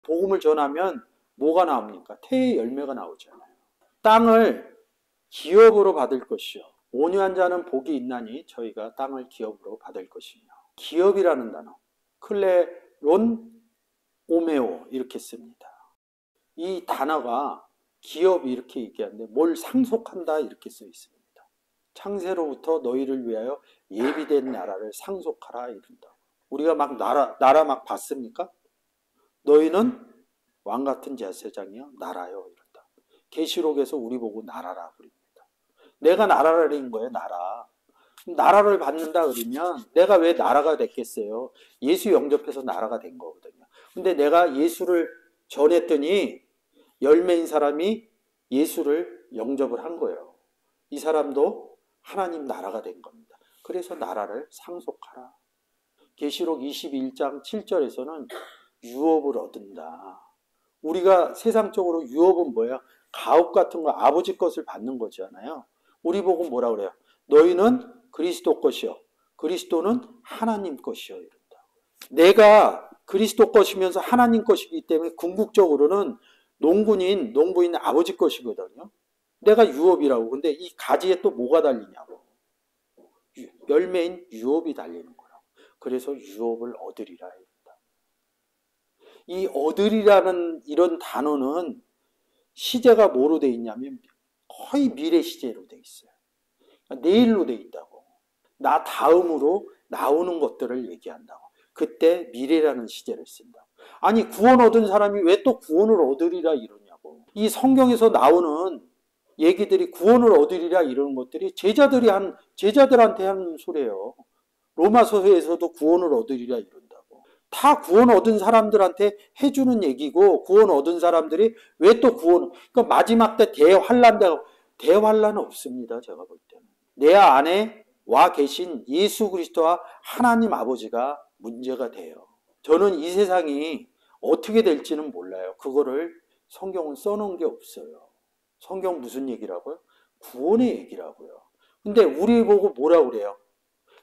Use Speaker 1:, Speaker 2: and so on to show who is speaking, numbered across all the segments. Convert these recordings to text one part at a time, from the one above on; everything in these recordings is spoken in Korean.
Speaker 1: 복음을 전하면 뭐가 나옵니까? 태의 열매가 나오잖아요. 땅을 기업으로 받을 것이요. 온유한 자는 복이 있나니 저희가 땅을 기업으로 받을 것이며. 기업이라는 단어, 클레론 오메오 이렇게 씁니다. 이 단어가 기업이 이렇게 얘기하는데 뭘 상속한다 이렇게 써 있습니다. 창세로부터 너희를 위하여 예비된 나라를 상속하라 이른다. 우리가 막 나라 막 봤습니까? 너희는 왕 같은 제사장이여 나라요 이런다. 계시록에서 우리 보고 나라라 그럽니다. 내가 나라라는 거예요. 나라를 받는다 그러면 내가 왜 나라가 됐겠어요? 예수 영접해서 나라가 된 거거든요. 근데 내가 예수를 전했더니 열매인 사람이 예수를 영접을 한 거예요. 이 사람도 하나님 나라가 된 겁니다. 그래서 나라를 상속하라. 계시록 21장 7절에서는 유업을 얻는다. 우리가 세상적으로 유업은 뭐예요? 가업 같은 거 아버지 것을 받는 거잖아요. 우리 보고 뭐라 그래요? 너희는 그리스도 것이요. 그리스도는 하나님 것이요. 이런다. 내가 그리스도 것이면서 하나님 것이기 때문에 궁극적으로는 농부인 아버지 것이거든요. 내가 유업이라고. 근데 이 가지에 또 뭐가 달리냐고. 열매인 유업이 달리는 거라고. 그래서 유업을 얻으리라. 이 얻으리라는 이런 단어는 시제가 뭐로 돼 있냐면 거의 미래 시제로 돼 있어요. 내일로 돼 있다고. 나 다음으로 나오는 것들을 얘기한다고. 그때 미래라는 시제를 쓴다고. 아니 구원 얻은 사람이 왜 또 구원을 얻으리라 이러냐고. 이 성경에서 나오는 얘기들이 구원을 얻으리라 이러는 것들이 제자들한테 하는 소리예요. 로마서에서도 구원을 얻으리라 이런다고. 다 구원 얻은 사람들한테 해주는 얘기고 구원 얻은 사람들이 왜 또 그러니까 마지막 때 대환란 없습니다. 제가 볼 때는. 내 안에 와 계신 예수 그리스도와 하나님 아버지가 문제가 돼요. 저는 이 세상이 어떻게 될지는 몰라요. 그거를 성경은 써놓은 게 없어요. 성경 무슨 얘기라고요? 구원의 얘기라고요. 근데 우리 보고 뭐라 그래요?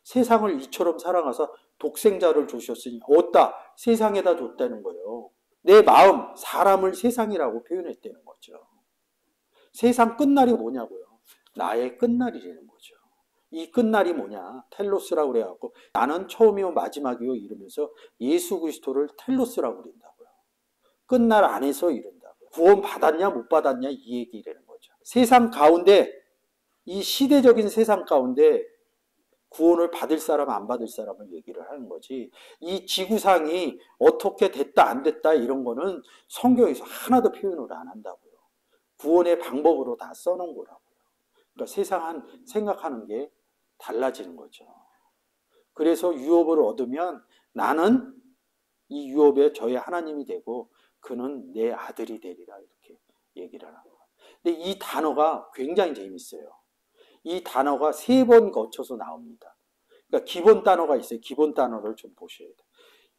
Speaker 1: 세상을 이처럼 사랑하사 독생자를 주셨으니 어디다? 세상에다 줬다는 거예요. 내 마음, 사람을 세상이라고 표현했다는 거죠. 세상 끝날이 뭐냐고요? 나의 끝날이라는 거죠. 이 끝날이 뭐냐? 텔로스라고 그래갖고 나는 처음이요 마지막이요 이러면서 예수 그리스도를 텔로스라고 그런다고요. 끝날 안에서 이른다고요. 구원 받았냐 못 받았냐 이 얘기라는 거죠. 세상 가운데 이 시대적인 세상 가운데 구원을 받을 사람 안 받을 사람을 얘기를 하는 거지. 이 지구상이 어떻게 됐다 안 됐다 이런 거는 성경에서 하나도 표현을 안 한다고요. 구원의 방법으로 다 써놓은 거라고요. 그러니까 세상 생각하는 게 달라지는 거죠. 그래서 유업을 얻으면 나는 이 유업에 저의 하나님이 되고 그는 내 아들이 되리라 이렇게 얘기를 하는 거예요. 근데 이 단어가 굉장히 재밌어요. 이 단어가 3번 거쳐서 나옵니다. 그러니까 기본 단어가 있어요. 기본 단어를 좀 보셔야 돼요.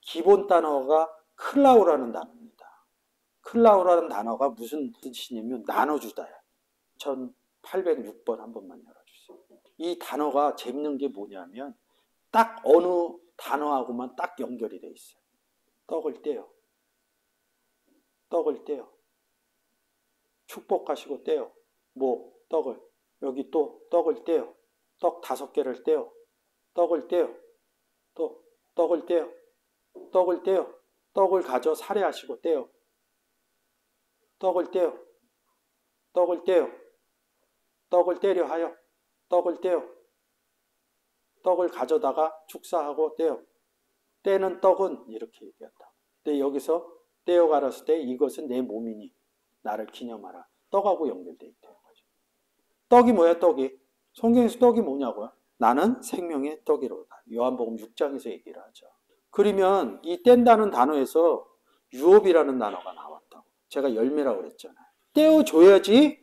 Speaker 1: 기본 단어가 클라우라는 단어입니다. 클라우라는 단어가 무슨 뜻이냐면 나눠주다예요. 1806번 한 번만 열어주세요. 이 단어가 재밌는 게 뭐냐면 딱 어느 단어하고만 딱 연결이 돼 있어요. 떡을 떼요. 떡을 떼요. 축복하시고 떼요. 떡을. 여기 또 떡을 떼요. 떡 5개를 떼요. 떡을 떼요. 또 떡을 떼요. 떡을 떼요. 떡을 가져 살해하시고 떼요. 떡을 떼요. 떡을 떼요. 떡을 떼려 하여 떡을 떼요. 떡을 가져다가 축사하고 떼요. 떼는 떡은 이렇게 얘기한다. 근데 여기서 떼어 가라스 때 이것은 내 몸이니 나를 기념하라. 떡하고 연결되어 있다. 떡이 뭐야 떡이? 성경에서 떡이 뭐냐고요? 나는 생명의 떡이로다. 요한복음 6장에서 얘기를 하죠. 그러면 이 뗀다는 단어에서 유업이라는 단어가 나왔다고. 제가 열매라고 그랬잖아요. 떼어줘야지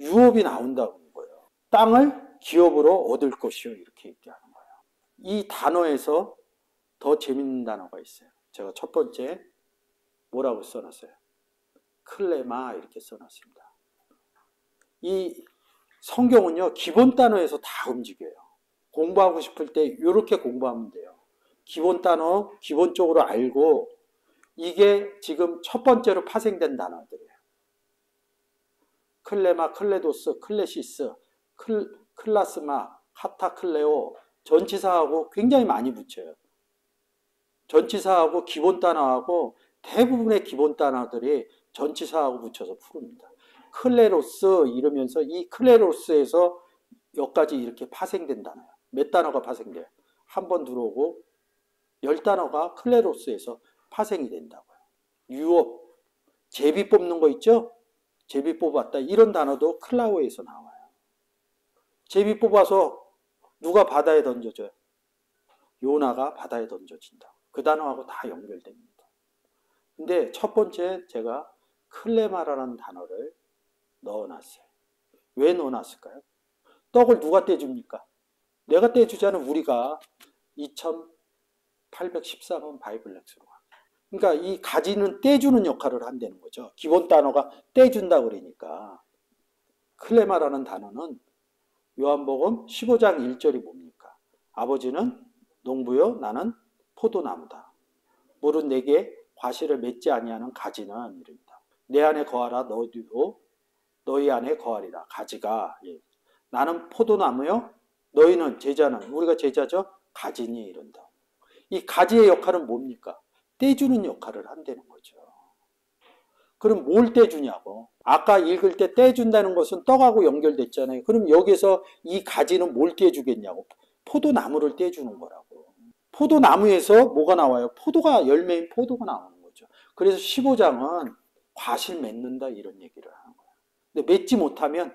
Speaker 1: 유업이 나온다고 거예요. 땅을 기업으로 얻을 것이요 이렇게 얘기하는 거예요. 이 단어에서 더 재밌는 단어가 있어요. 제가 첫 번째 뭐라고 써놨어요? 클레마 이렇게 써놨습니다. 이 성경은요 기본 단어에서 다 움직여요. 공부하고 싶을 때 이렇게 공부하면 돼요. 기본 단어 기본적으로 알고 이게 지금 첫 번째로 파생된 단어들이에요. 클레마, 클레도스, 클레시스, 클라스마, 카타클레오, 전치사하고 굉장히 많이 붙여요. 전치사하고 기본 단어하고 대부분의 기본 단어들이 전치사하고 붙여서 푸릅니다. 클레로스 이러면서 이 클레로스에서 여기까지 이렇게 파생된 단어예요. 몇 단어가 파생돼요? 한 번 들어오고 10단어가 클레로스에서 파생이 된다고요. 유업, 제비 뽑는 거 있죠? 제비 뽑았다. 이런 단어도 클라오에서 나와요. 제비 뽑아서 누가 바다에 던져줘요? 요나가 바다에 던져진다. 그 단어하고 다 연결됩니다. 근데 첫 번째 제가 클레마라는 단어를 넣어놨어요. 왜 넣어놨을까요? 떡을 누가 떼줍니까? 내가 떼주자는 우리가 2813원 바이블렉스로. 그러니까 이 가지는 떼주는 역할을 한다는 거죠. 기본 단어가 떼준다 그러니까. 클레마라는 단어는 요한복음 15장 1절이 뭡니까? 아버지는 농부요, 나는 포도나무다. 물은 내게 과실을 맺지 아니하는 가지는 이릅니다. 내 안에 거하라 너희도 너희 안에 거하리라. 가지가. 예. 나는 포도나무요, 너희는 제자는, 우리가 제자죠? 가지니 이른다. 이 가지의 역할은 뭡니까? 떼주는 역할을 한다는 거죠. 그럼 뭘 떼주냐고. 아까 읽을 때 떼준다는 것은 떡하고 연결됐잖아요. 그럼 여기서 이 가지는 뭘 떼주겠냐고. 포도나무를 떼주는 거라고. 포도나무에서 뭐가 나와요? 포도가, 열매인 포도가 나오는 거죠. 그래서 15장은 과실 맺는다 이런 얘기를 하는 거예요. 근데 맺지 못하면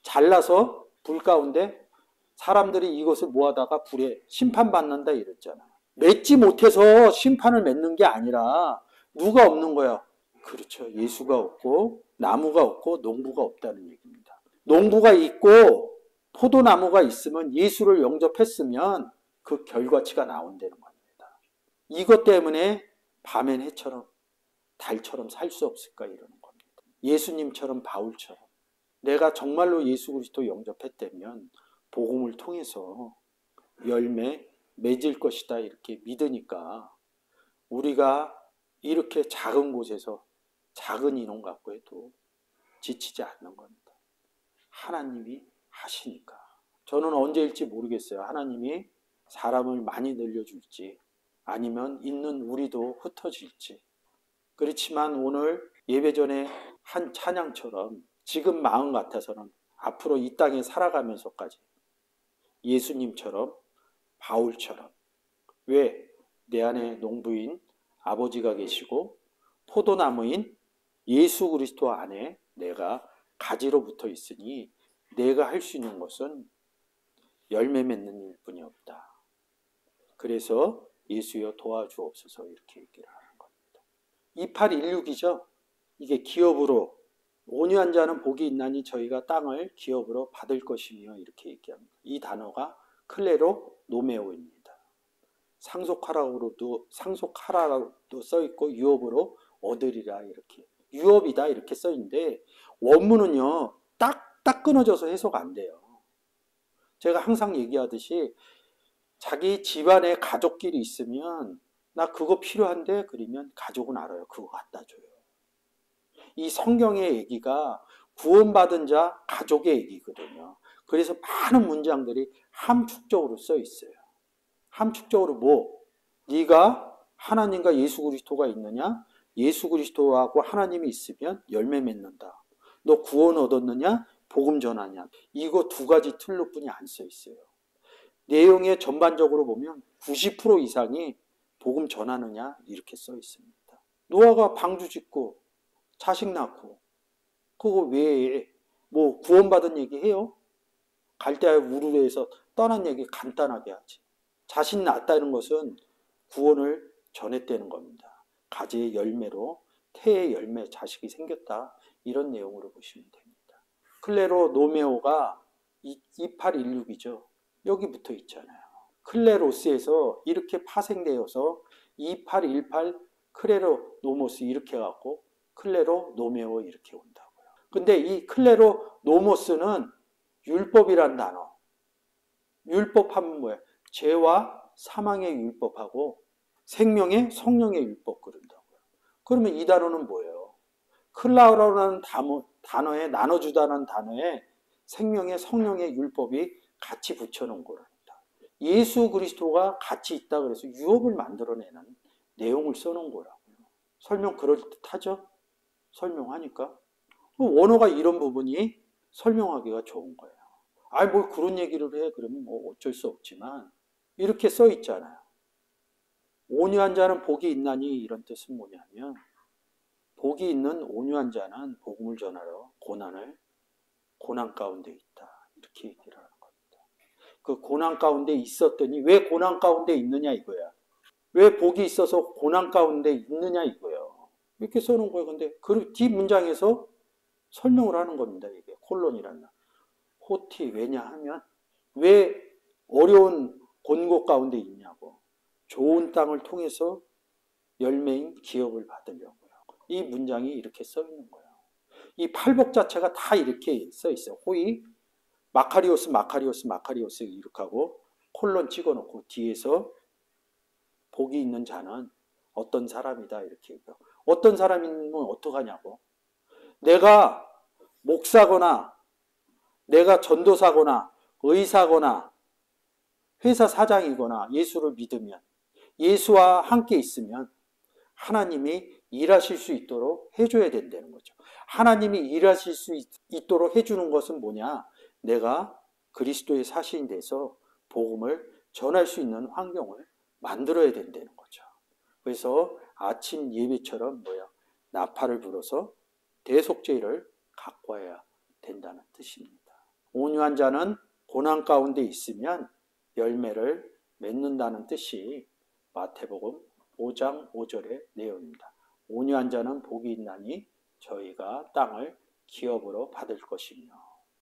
Speaker 1: 잘라서 불 가운데 사람들이 이것을 모아다가 불에 심판받는다 이랬잖아요. 맺지 못해서 심판을 맺는 게 아니라 누가 없는 거야? 그렇죠. 예수가 없고 나무가 없고 농부가 없다는 얘기입니다. 농부가 있고 포도나무가 있으면, 예수를 영접했으면 그 결과치가 나온다는 겁니다. 이것 때문에 밤엔 해처럼 달처럼 살 수 없을까 이러는 겁니다. 예수님처럼 바울처럼 내가 정말로 예수 그리스도 영접했다면 복음을 통해서 열매 맺을 것이다 이렇게 믿으니까 우리가 이렇게 작은 곳에서 작은 인원 갖고 해도 지치지 않는 겁니다. 하나님이 하시니까. 저는 언제일지 모르겠어요. 하나님이 사람을 많이 늘려줄지 아니면 있는 우리도 흩어질지. 그렇지만 오늘 예배 전에 한 찬양처럼 지금 마음 같아서는 앞으로 이 땅에 살아가면서까지 예수님처럼 바울처럼, 왜? 내 안에 농부인 아버지가 계시고 포도나무인 예수 그리스도 안에 내가 가지로 붙어 있으니 내가 할 수 있는 것은 열매 맺는 일뿐이 없다. 그래서 예수여 도와주옵소서 이렇게 얘기를 하는 겁니다. 2816이죠. 이게 기업으로 온유한 자는 복이 있나니 저희가 땅을 기업으로 받을 것이며 이렇게 얘기합니다. 이 단어가 클레로 노메오입니다. 상속하라고도 써 있고 유업으로 얻으리라 이렇게, 유업이다 이렇게 써 있는데 원문은요 딱 끊어져서 해석 안 돼요. 제가 항상 얘기하듯이 자기 집안에 가족끼리 있으면 나 그거 필요한데 그러면 가족은 알아요. 그거 갖다 줘요. 이 성경의 얘기가 구원받은 자 가족의 얘기거든요. 그래서 많은 문장들이 함축적으로 써 있어요. 함축적으로 뭐? 네가 하나님과 예수 그리스도가 있느냐? 예수 그리스도하고 하나님이 있으면 열매 맺는다. 너 구원 얻었느냐? 복음 전하냐? 이거 두 가지 틀로 뿐이 안 써 있어요. 내용에 전반적으로 보면 90% 이상이 복음 전하느냐? 이렇게 써 있습니다. 노아가 방주 짓고 자식 낳고 그거 왜 뭐 구원받은 얘기 해요? 갈대아의 우르르에서 떠난 얘기 간단하게 하지. 자식 낳았다는 것은 구원을 전했다는 겁니다. 가지의 열매로 태의 열매 자식이 생겼다. 이런 내용으로 보시면 됩니다. 클레로 노메오가 2816이죠. 여기 붙어 있잖아요. 클레로스에서 이렇게 파생되어서 2818 클레로 노모스 이렇게 해갖고 클레로 노메오 이렇게 온다고요. 근데 이 클레로 노모스는 율법이란 단어. 율법하면 뭐예요? 죄와 사망의 율법하고 생명의 성령의 율법 그런다고요. 그러면 이 단어는 뭐예요? 클라우라는 단어에 나눠주다는 단어에 생명의 성령의 율법이 같이 붙여놓은 거랍니다. 예수 그리스도가 같이 있다 그래서 유업을 만들어내는 내용을 써놓은 거라고요. 설명 그럴듯하죠? 설명하니까. 원어가 이런 부분이 설명하기가 좋은 거예요. 아이, 뭘 그런 얘기를 해? 그러면 뭐 어쩔 수 없지만 이렇게 써 있잖아요. 온유한 자는 복이 있나니 이런 뜻은 뭐냐면 복이 있는 온유한 자는 복음을 전하러 고난 가운데 있다. 이렇게 얘기를 하는 겁니다. 그 고난 가운데 있었더니 왜 고난 가운데 있느냐 이거야. 왜 복이 있어서 고난 가운데 있느냐 이거예요. 이렇게 써놓은 거예요. 근데 그 뒷문장에서 설명을 하는 겁니다. 이게 콜론이라는. 호티 왜냐하면 왜 어려운 곤고 가운데 있냐고. 좋은 땅을 통해서 열매인 기업을 받으려고요. 이 문장이 이렇게 써 있는 거예요. 이 팔복 자체가 다 이렇게 써 있어요. 호의, 마카리오스 이렇게 하고 콜론 찍어놓고 뒤에서 복이 있는 자는 어떤 사람이다 이렇게 얘기해요. 어떤 사람이면 어떡하냐고. 내가 목사거나 내가 전도사거나 의사거나 회사 사장이거나 예수를 믿으면 예수와 함께 있으면 하나님이 일하실 수 있도록 해줘야 된다는 거죠. 하나님이 일하실 수 있도록 해주는 것은 뭐냐? 내가 그리스도의 사신이 돼서 복음을 전할 수 있는 환경을 만들어야 된다는 거죠. 그래서 아침 예배처럼 나팔을 불어서 대속죄를 갖고 와야 된다는 뜻입니다. 온유한 자는 고난 가운데 있으면 열매를 맺는다는 뜻이 마태복음 5장 5절의 내용입니다. 온유한 자는 복이 있나니 저희가 땅을 기업으로 받을 것이며